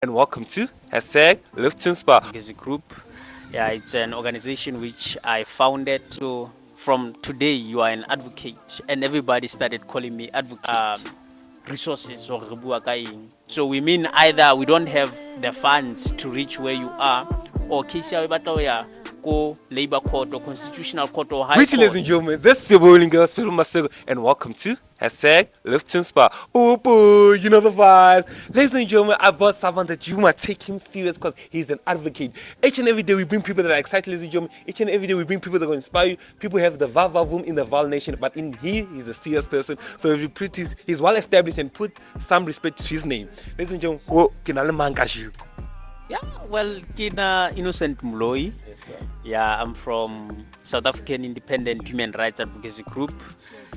and welcome to #LiftSpa. Advocacy Group. Yeah, it's an organization which I founded. So from today, you are an advocate, and everybody started calling me advocate. Resources or re bua ka eng. So we mean either we don't have the funds to reach where you are, or case ya batla ho ya ko labor court or constitutional court or high Greetings, ladies court. and gentlemen. This is your boy girl, Spiro Masego, and welcome to #LiftSpa. Oh boy, you know the vibes. Ladies and gentlemen, I brought someone that you might take him serious because he's an advocate. Each and every day we bring people that are excited, ladies and gentlemen. Each and every day we bring people that will inspire you. People have the Vava room in the Val Nation, but in here he's a serious person. So if you put he's well established and put some respect to his name. Ladies and gentlemen, oh, kinale mangashu. Yeah, well, Kina Innocent Moloi. Yes, sir. Yeah, I'm from South African Independent Human Rights Advocacy Group.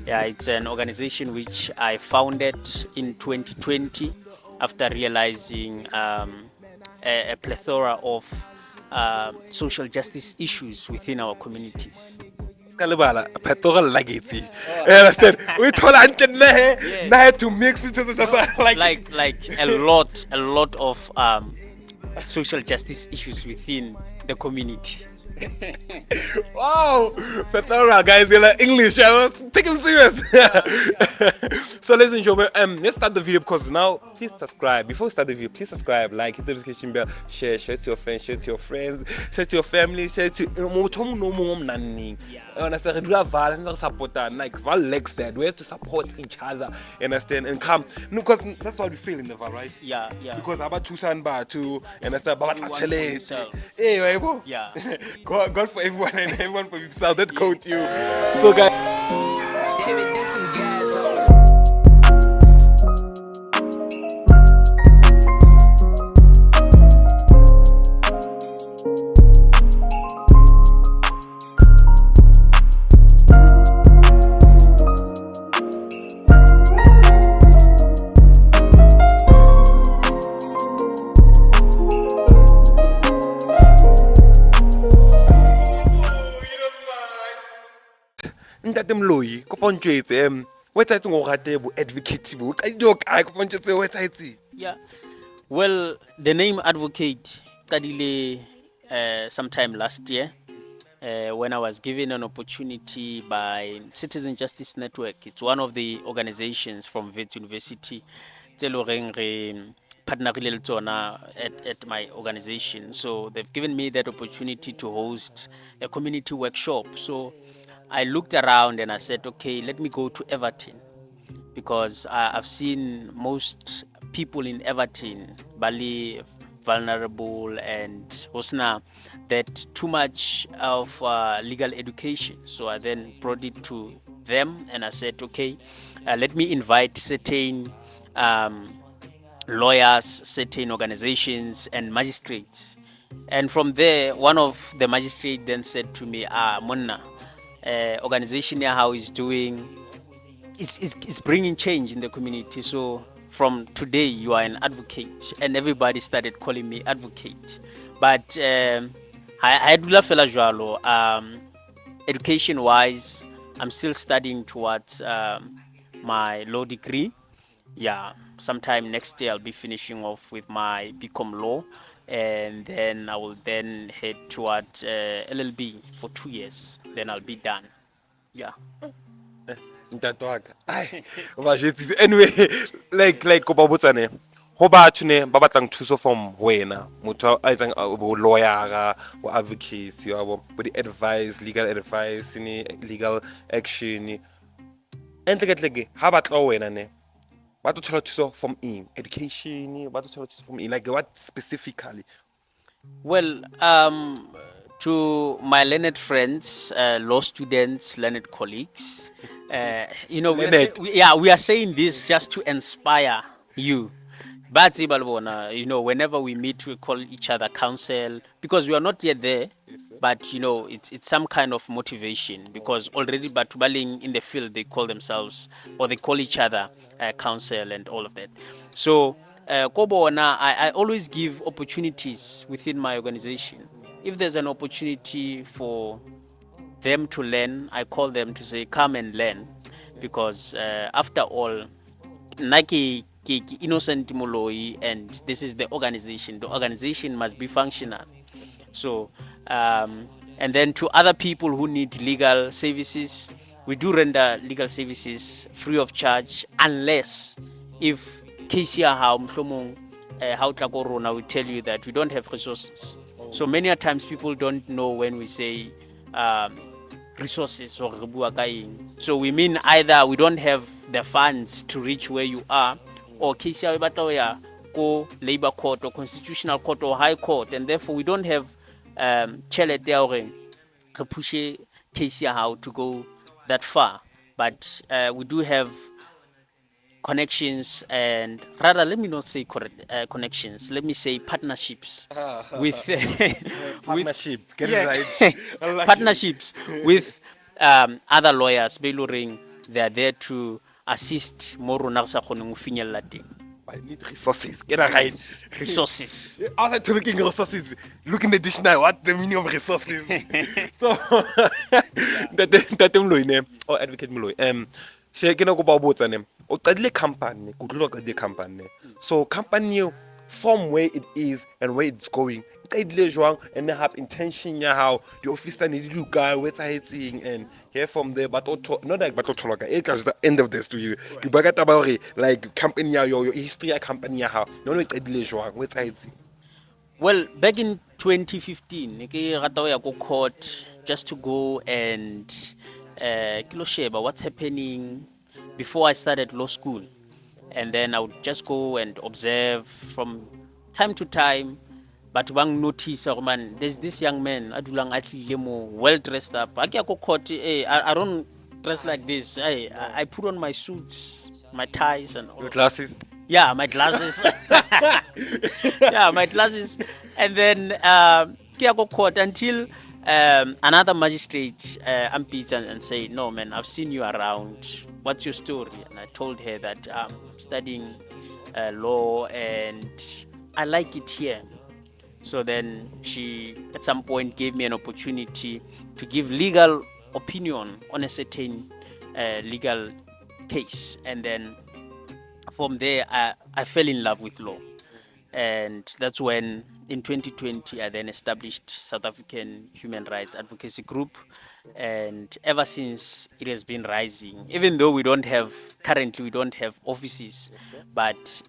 Yeah, it's an organization which I founded in 2020 after realizing a plethora of social justice issues within our communities. Skalibala, petrol legacy. You understand? We told Anton Yeah. to mix it just Like a lot of social justice issues within the community. wow, petrol guys, you're like English. I was take him serious. So, ladies and gentlemen, let's start the video because now, please subscribe. Before we start the video, please subscribe, like, hit the notification bell, share it to your friends, share it to your friends, share it to your family, share it to understand? We have violence and support like Val legs that we have to support each other, understand? And come, no, because that's what we feel in the Val, right? Yeah. Because about two son bar two, understand? But Everyone for actually, himself. hey, right, bro? Yeah. God for everyone and everyone for himself. That quote you. So, guys. David did some gas. Ntate Moloi, kopa o ntjwetse o etsahetse go rate bo advocate bo ka dio kae kopa o ntjwetse o etsahetse. Yeah. Well, the name Advocate studied sometime last year when I was given an opportunity by Citizen Justice Network. It's one of the organizations from Wits University tse lo reng re partnerile le tsona at my organization. So they've given me that opportunity to host a community workshop. So I looked around and I said, okay, let me go to Everton because I've seen most people in Everton, Bali, vulnerable and Hosna, that too much of legal education. So I then brought it to them and I said, okay, let me invite certain lawyers, certain organizations, and magistrates. And from there, one of the magistrates then said to me, Monna, organization here how is doing is bringing change in the community. So from today you are an advocate, and everybody started calling me advocate. But I do love fela jwalo. Education wise, I'm still studying towards my law degree. Yeah, sometime next year I'll be finishing off with my BCom law, and then I will then head toward LLB for 2 years. Then I'll be done. Yeah. Ntate wa ka. Ai, o ba jetsitse. Anyway, like kopa botsane. Ho batho ne ba batlang thuso from wena. Motho a etsang bo lawyer, bo advocacy, bo the advice, legal advice, ni legal action. Entle ha batla wena ne. What to tell you from in education? What to tell you from in like what specifically? Well, to my learned friends, law students, learned colleagues, Learned. we are saying this just to inspire you. But whenever we meet, we call each other counsel because we are not yet there. But it's some kind of motivation because already Batubaling in the field they call themselves or they call each other counsel and all of that. So Kobona, I always give opportunities within my organization. If there's an opportunity for them to learn, I call them to say, come and learn. Because after all, Nike Innocent Moloi, and this is the organization. The organization must be functional. So, and then to other people who need legal services, we do render legal services free of charge, unless if KCR how Tlakorona will tell you that we don't have resources. So many a times people don't know when we say resources or re bua ka eng. So we mean either we don't have the funds to reach where you are, or KCR e batla ho ya ko labor court or constitutional court or high court, and therefore we don't have tjhelete ya hore re pushe KCR how to go that far. But we do have connections, and rather, let me not say connections, let me say partnerships with Partnership, get yeah, it right. I like partnerships with other lawyers. They are there to assist mo rona re sa kgoneng ho finyella teng. I need resources, get it right. Resources. After talking resources, look in the dictionary, what the meaning of resources? So, Tate Moloi ne, or Advocate Moloi, she ke no go ba botsa ne, o qadile company, go tlo qadile company. So company from where it is and where it's going, qadile jwang, and they have intention ya how the officer need to go where it's and here from there, but not like but toloka it is the end of the story. Ke ba ka taba hore like company ya your history ya company ya how no qadile jwang where it's. Well, back in 2015, ke rata ho ya ko court just to go and kilo sheba what's happening before I started law school, and then I would just go and observe from time to time. But bang notice, oh man, there's this young man adulang atlile mo well dressed up. I go court, I don't dress like this. I put on my suits, my ties, and all. Your glasses. Yeah, my glasses. Yeah, my glasses. And then go court until another magistrate unbeats and say, no man, I've seen you around. What's your story? And I told her that I'm studying law and I like it here. So then she at some point gave me an opportunity to give legal opinion on a certain legal case. And then from there, I fell in love with law. And that's when, in 2020, I then established South African Human Rights Advocacy Group. And ever since, it has been rising. Even though currently we don't have offices, but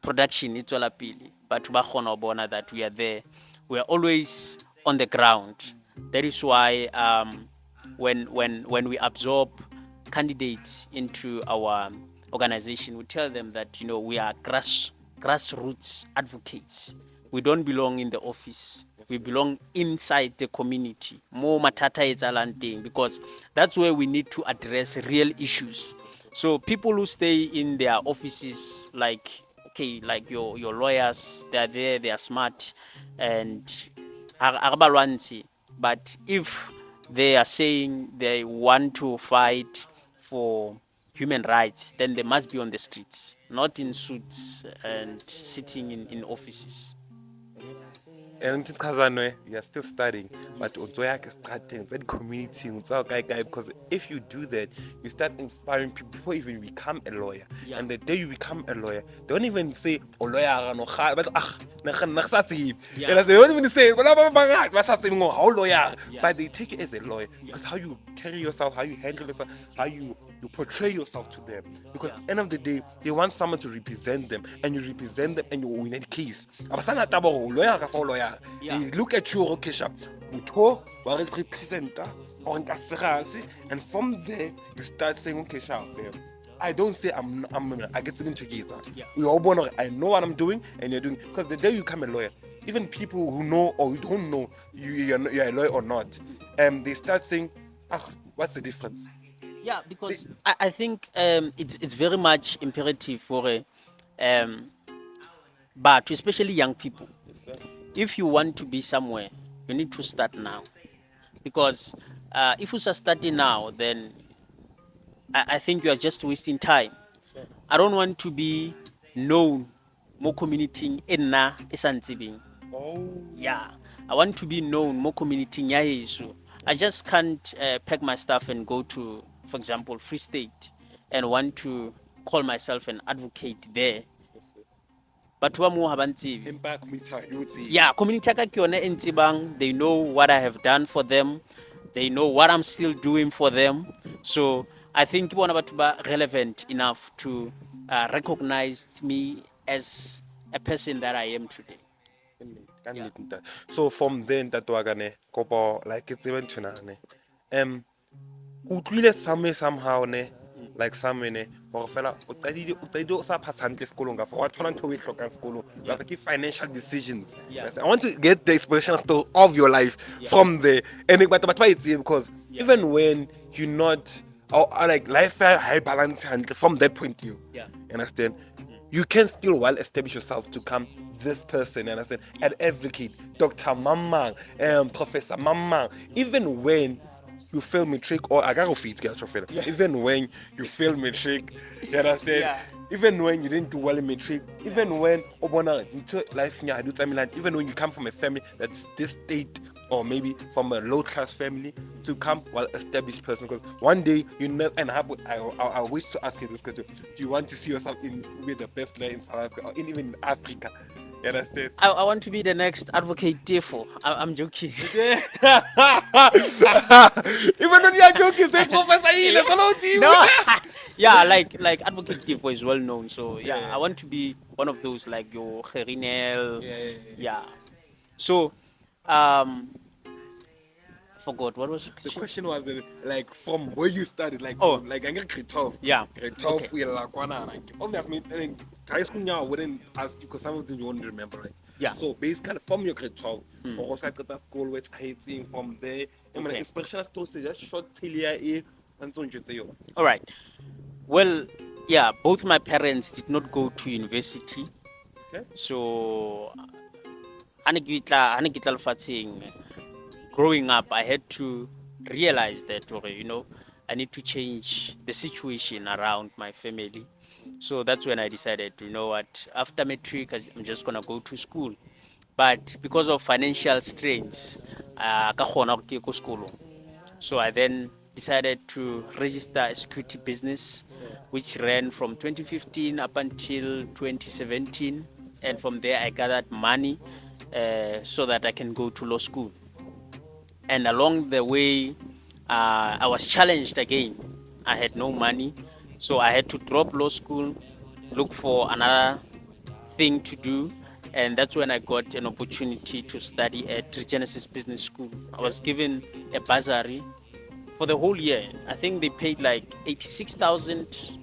production, it's all appealing. But that we are there. We are always on the ground. That is why when we absorb candidates into our organization, we tell them that we are grassroots advocates. We don't belong in the office. We belong inside the community. More matata etsalang, because that's where we need to address real issues. So people who stay in their offices, like your lawyers, they are there, they are smart, and but if they are saying they want to fight for human rights, then they must be on the streets, not in suits and sitting in offices. And you are still studying, but starting that community, because if you do that, you start inspiring people before you even become a lawyer. Yeah. And the day you become a lawyer, they don't even say, oh, lawyer, but and I say, they don't even say, how lawyer, but they take it as a lawyer because how you carry yourself, how you handle yourself, how you portray yourself to them. Because at the end of the day, they want someone to represent them, and you represent them, and you win a case. Lawyer. Yeah. They look at you, okay, representer, and from there you start saying, okay, I don't say I get something together. Yeah. We all born. I know what I'm doing, and you're doing. Because the day you become a lawyer, even people who know or who don't know you're a lawyer or not, they start saying, what's the difference? Yeah, because I think it's very much imperative for but especially young people. If you want to be somewhere, you need to start now. Because if you start starting now, then I think you are just wasting time. I don't want to be known more community in na esantsibing. Yeah, I want to be known more community nyayesu. I just can't pack my stuff and go to, for example, Free State and want to call myself an advocate there. Batho ba moo ha ba ntsebe. Empa community you see. Yeah, community ya ka ke yone e ntsebang. They know what I have done for them. They know what I'm still doing for them. So I think ke bona batho ba relevant enough to recognize me as a person that I am today. So from then that wagane kopo like it's even tonight. Utlwile somehow ne like some ne or fela o tadile o sa pass hantle sekolong ka fa wa tshwana ntho o e hlokang sekolong la ke financial decisions. Yes, I want to get the inspirational story of your life from there and but ba it's because even when you're not or like life high balance hantle from that point of view. Yeah. You understand? You can still well establish yourself to become this person, you understand? An advocate, Dr. Mamang, Professor Mamang, even when you fail matric or I gotta feed even when you fail matric, you understand? Yeah. Even when you didn't do well in matric, even when life even when you come from a family that's this state or maybe from a low class family to come well established person, because one day you know and I wish to ask you this question: do you want to see yourself in be the best player in South Africa or even in Africa? You understand? I want to be the next advocate Defo. I'm joking. Even when you're joking, say Professor Ile, hello to you. No. Yeah, like advocate Defo is well known. So yeah, I want to be one of those like your Gerinel. Yeah. So I forgot what was The question was like from where you started, like like I get grade 12. Yeah. Grade 12 Okay. we like obviously I think high school now I wouldn't ask you because some of them you won't remember, right? Yeah. So basically from your grade 12, or also at that school where it's hating from there. I mean Okay. inspirational stories just short till you and so you. All right. Well, yeah, both my parents did not go to university. Okay. So ha ne ke tla lefatsheng, growing up, I had to realize that, you know, I need to change the situation around my family. So that's when I decided, you know what, after matric, I'm just going to go to school. But because of financial strains, ka kgona hore ke ye ko sekolong. So I then decided to register a security business, which ran from 2015 up until 2017. And from there, I gathered money so that I can go to law school. And along the way, I was challenged again. I had no money, so I had to drop law school, look for another thing to do, and that's when I got an opportunity to study at Genesis Business School. I was given a bursary for the whole year. I think they paid like 86,000.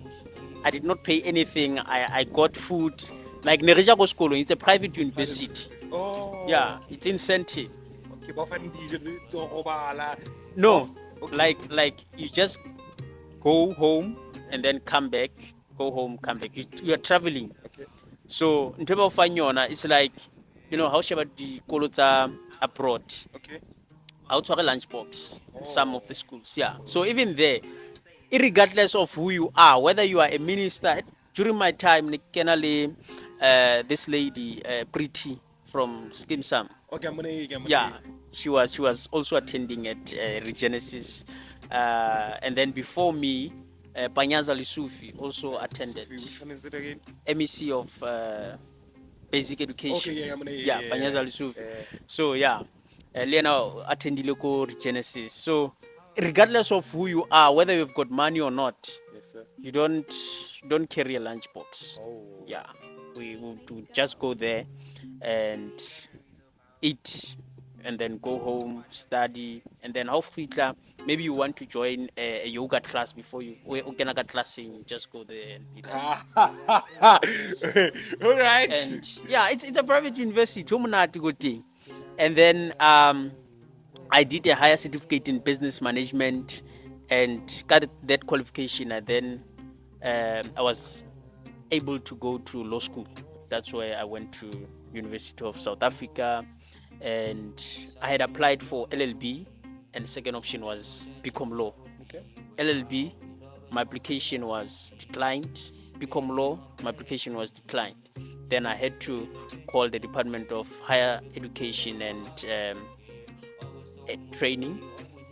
I did not pay anything. I got food. Like Nereja Go School, it's a private university. Oh. Yeah, it's in Sente. Okay, but No, like you just go home and then come back. Go home, come back. You are traveling. Okay. So in terms of fanyona, it's like, you know, how about the kolota abroad? Okay. Out to a lunchbox. Some of the schools, yeah. So even there, irregardless of who you are, whether you are a minister, during my time, this lady, Pretty from Skim Sam. Okay, I'm gonna Yeah, she was also attending at Regenesis, and then before me, Panyaza Lisufi also attended. Which one is it again? MEC of Basic Education. Okay, yeah, Panyaza Lisufi. So yeah, Lena attended local Regenesis. So regardless of who you are, whether you've got money or not, Yes, sir. you don't carry a lunchbox. Oh. Yeah, we would just go there and eat and then go home, study, and then hopefully maybe you want to join a yoga class before you classing, just go there and eat. All right. And yeah, it's a private university. And then I did a higher certificate in business management and got that qualification, and then I was able to go to law school. That's where I went to University of South Africa, and I had applied for LLB, and second option was become law. Okay. LLB, my application was declined. Become law, my application was declined. Then I had to call the Department of Higher Education and Training,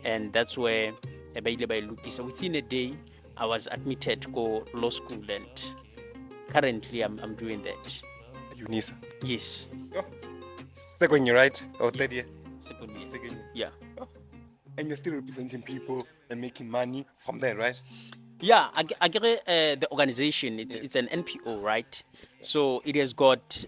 and that's where within a day I was admitted to go law school, and currently I'm doing that. At UNISA. Yes. Oh. Second year, right? Or third year? Second year. Second year. Yeah. Oh. And you're still representing people and making money from there, right? Yeah, I get the organization. It's an NPO, right? So it has got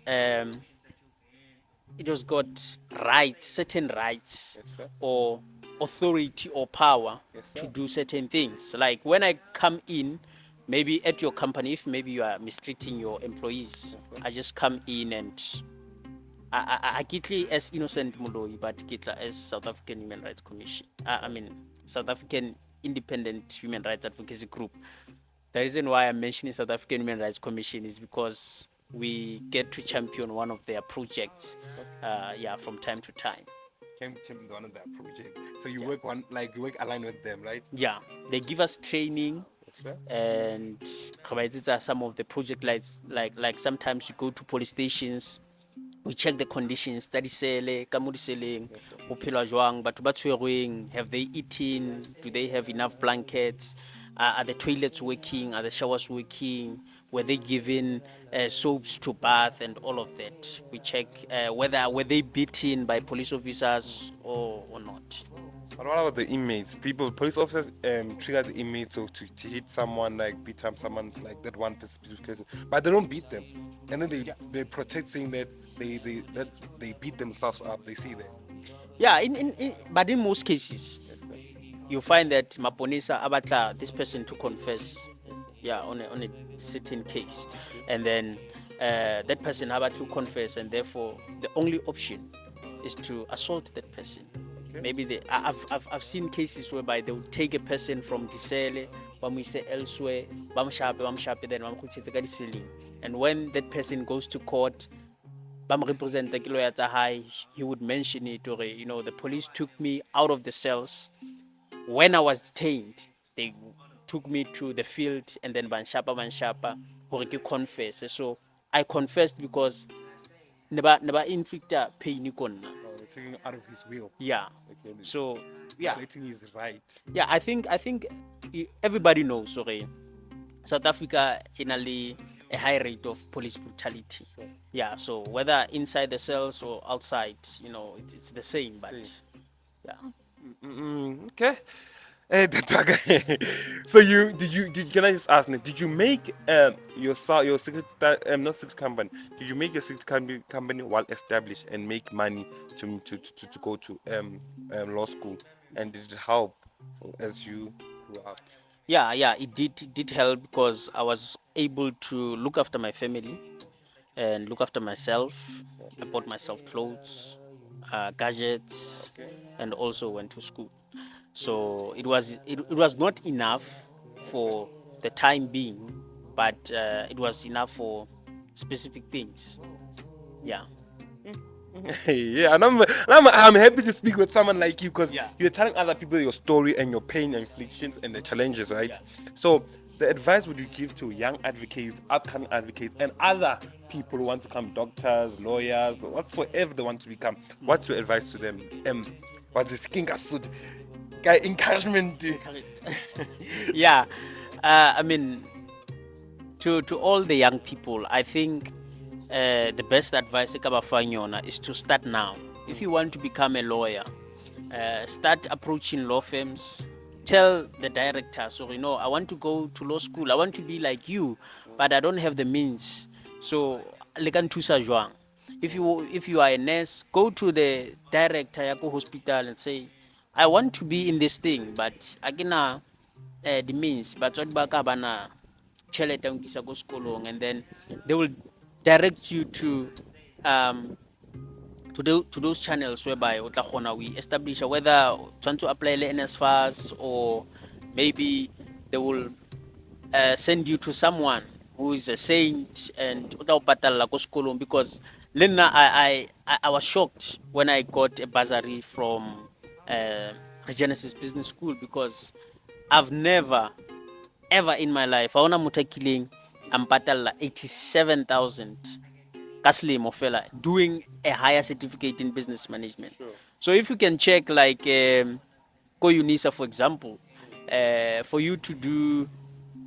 rights, certain rights, Yes, sir. or authority or power Yes, to sir. do certain things. Like when I come in, maybe at your company, if maybe you are mistreating your employees, Yes, sir. I just come in and I get as Innocent Moloi, but get as South African Human Rights Commission. I mean South African Independent Human Rights Advocacy Group. The reason why I'm mentioning South African Human Rights Commission is because we get to champion one of their projects, from time to time. Came to one of that project. So you work you work aligned with them, right? Yeah, they give us training, Yes, sir. and these are some of the project like sometimes you go to police stations, we check the conditions tsa disele ka mo diseleng ho phelwa jwang, batho ba tshwerweng, have they eaten, do they have enough blankets, are the toilets working, are the showers working, were they given soaps to bath, and all of that. We check whether were they beaten by police officers or not. But what about the inmates? Police officers trigger the inmates to hit someone, like beat up someone, like that one specific person. But they don't beat them, and then they protect, saying that they beat themselves up. They say that. Yeah, but in most cases, Yes, sir. you find that maponisa abatla this person to confess, on a certain case, and then that person have to confess, and therefore the only option is to assault that person. Maybe I've seen cases whereby they will take a person from Disele, bamwise elsewhere, bamshape, then bamkhutshetse ka diseleng. And when that person goes to court, represent the lawyer high, he would mention it, or the police took me out of the cells when I was detained. They took me to the field, and then banshapa hore ke confess. So I confessed because never inflicta pain ko nna. Oh, they're taking out of his will. Yeah. Okay. So yeah. Letting his right. Yeah, I think everybody knows, sorry, South Africa in a high rate of police brutality. Sure. Yeah, so whether inside the cells or outside, it's the same. But yeah. Okay. So can I just ask, did you make your secret not secret company? Did you make your secret company well established and make money to go to law school, and did it help as you grew up? Yeah, it did help, because I was able to look after my family and look after myself. I bought myself clothes, gadgets, and also went to school. So it was not enough for the time being, but it was enough for specific things. Yeah. Yeah, and I'm happy to speak with someone like you, because Yeah. you're telling other people your story and your pain and afflictions and the challenges, right? Yeah. So the advice would you give to young advocates, upcoming advocates, and other people who want to become doctors, lawyers, whatsoever they want to become? What's your advice to them? What's this king suit? Encouragement. Yeah. I mean, to all the young people, I think the best advice is to start now. If you want to become a lawyer, start approaching law firms. Tell the director, so I want to go to law school. I want to be like you, but I don't have the means. So, if you are a nurse, go to the director yako hospital and say, I want to be in this thing, but I cannot the means. But what baka bana chelete unkisa go skolong, and then they will direct you to those channels whereby we establish whether trying to apply NSFAS, or maybe they will send you to someone who is a saint, and because Lena, I was shocked when I got a bursary from Genesis Business School, because I've never ever in my life I mutakilling I'm 87,000 kaslemo fela doing a higher certificate in business management. Sure. So if you can check like Ko UNISA, for example, for you to do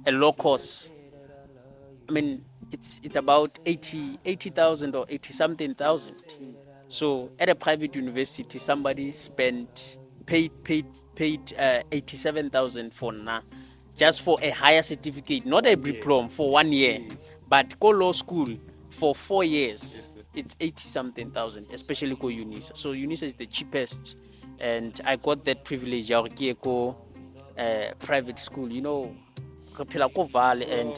a law course, I mean, it's about 80,000 or 80 something thousand. So at a private university, somebody paid 87,000 for now, just for a higher certificate, not a diploma for 1 year, but go law school for 4 years. It's 80 something thousand, especially go UNISA. So UNISA is the cheapest, and I got that privilege. I go private school, re phela ko Vaal, and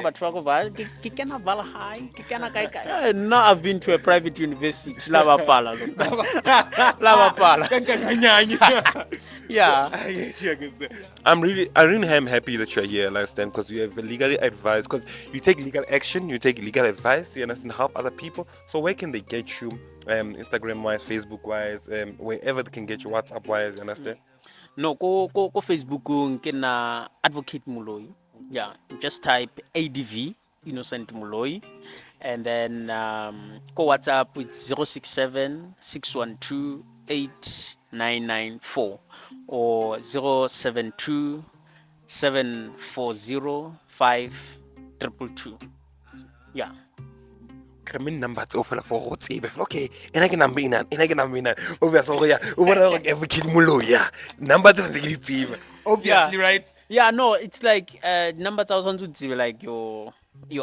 batho ba ko Vaal ke kena Vaal High, ke kena kae kae. Now I've been to a private university, la bapala lo. La bapala. Yeah. I really am happy that you're here, understand, because you have legal advice, because you take legal action, you take legal advice, you understand, help other people. So where can they get you, Instagram wise, Facebook wise, wherever they can get you, WhatsApp wise, you understand? No, go Facebook ke na Advocate Moloi. Yeah, just type ADV Innocent Moloi, and then go WhatsApp with 067 612 8994 or 072 740 5222. Yeah. Criminal number to offer for what's okay, and I can number in over so yeah, over every kid mulo, yeah. Number to the team. Obviously, Yeah. right? Yeah, no, it's like number 1,000 like your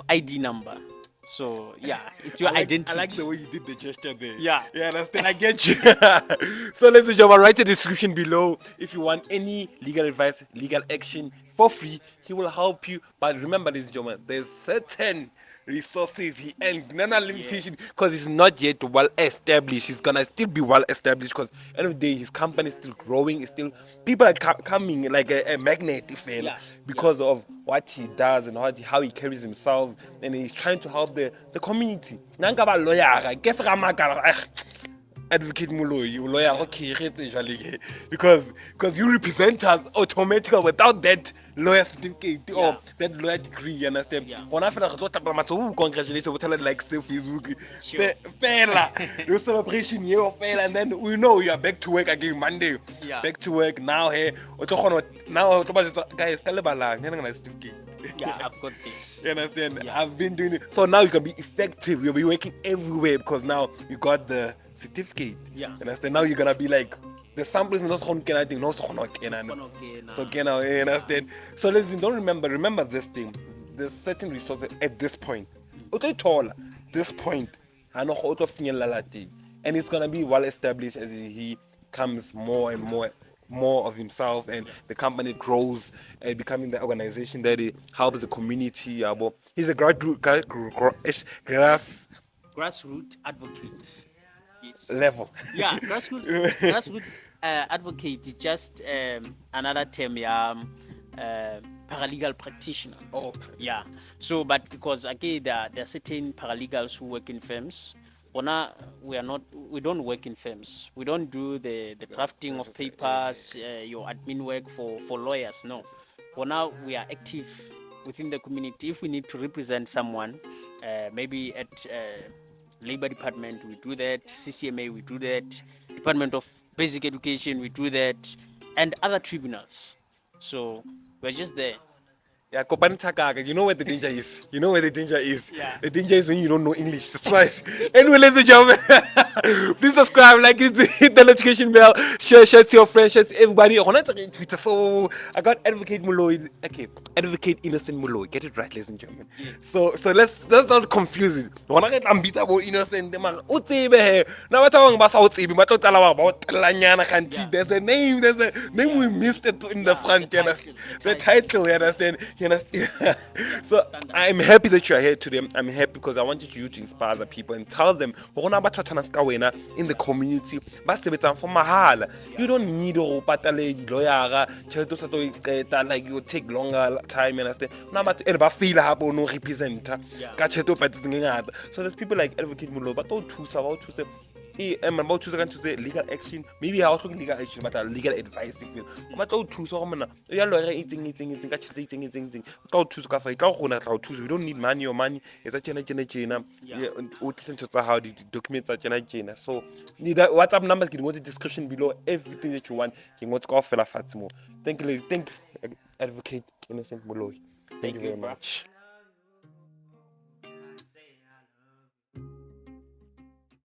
ID number. So yeah, it's your identity. I like the way you did the gesture there. Yeah. Yeah, understand. I get you. So, ladies and gentlemen, write a description below if you want any legal advice, legal action for free. He will help you. But remember, ladies and gentlemen, there's certain resources he ends, none limitation, because he's not yet well established. He's gonna still be well established because end of the day his company is still growing. It's still people are coming like a magnet, if you know, because of what he does and how he carries himself, and he's trying to help the community. Nanga ba lawyer, I guess Advocate Moloi, you lawyer, okay, because you represent us automatically without that lawyer certificate or that lawyer degree, you understand? When I feel like congratulations, we tell it like still Facebook, fella, the celebration year of fella, and then we know you are back to work again Monday, back to work now. Hey, now guys, tell certificate. Yeah, I've got this. You understand? I've been doing it. So now you can be effective. You'll be working everywhere because now you got the certificate. Yeah. You understand? Now you're gonna be like the sample is not so anything, no so so you understand? So listen, don't remember this thing. There's certain resources at this point. Okay, tall. This point. I know how to and it's gonna be well established as he comes more and more of himself, and the company grows and becoming the organization that it helps the community. He's a grassroots Advocate. Yes. level. Yeah, grassroots advocate is just another term, paralegal practitioner. Oh, yeah. So, but because again, there are certain paralegals who work in firms. We don't work in firms. We don't do the drafting of papers, your admin work for lawyers. No. For now, we are active within the community. If we need to represent someone, maybe at Labor Department, we do that. CCMA, we do that. Department of Basic Education, we do that, and other tribunals. So we're just there. Yeah, you know where the danger is. Yeah. The danger is when you don't know English. That's right. Anyway, ladies and gentlemen, please subscribe, like it, hit the notification bell, share to your friends, share to everybody. On Twitter. So I got Advocate Moloi. Okay, Advocate Innocent Moloi. Get it right, ladies and gentlemen. So let's not confuse it. When I get about innocent, man, now there's a name we missed it in the front. You understand? The title, you understand? So I'm happy that you are here today. I'm happy because I wanted you to inspire other people and tell them in the community. For mahala. You don't need a lawyer, like you take longer time, you understand? No representer. So there's people like Advocate Moloi, but don't say I'm about to say legal action. Maybe I'll talk legal action, but legal advice. But don't choose someone. You are eating. We don't need money or money. It's a chena. How the documents are chena. So the WhatsApp numbers can go to the description below. Everything that you want, you can go to Fatimo. Thank you, Advocate Innocent Moloi. Thank you very much.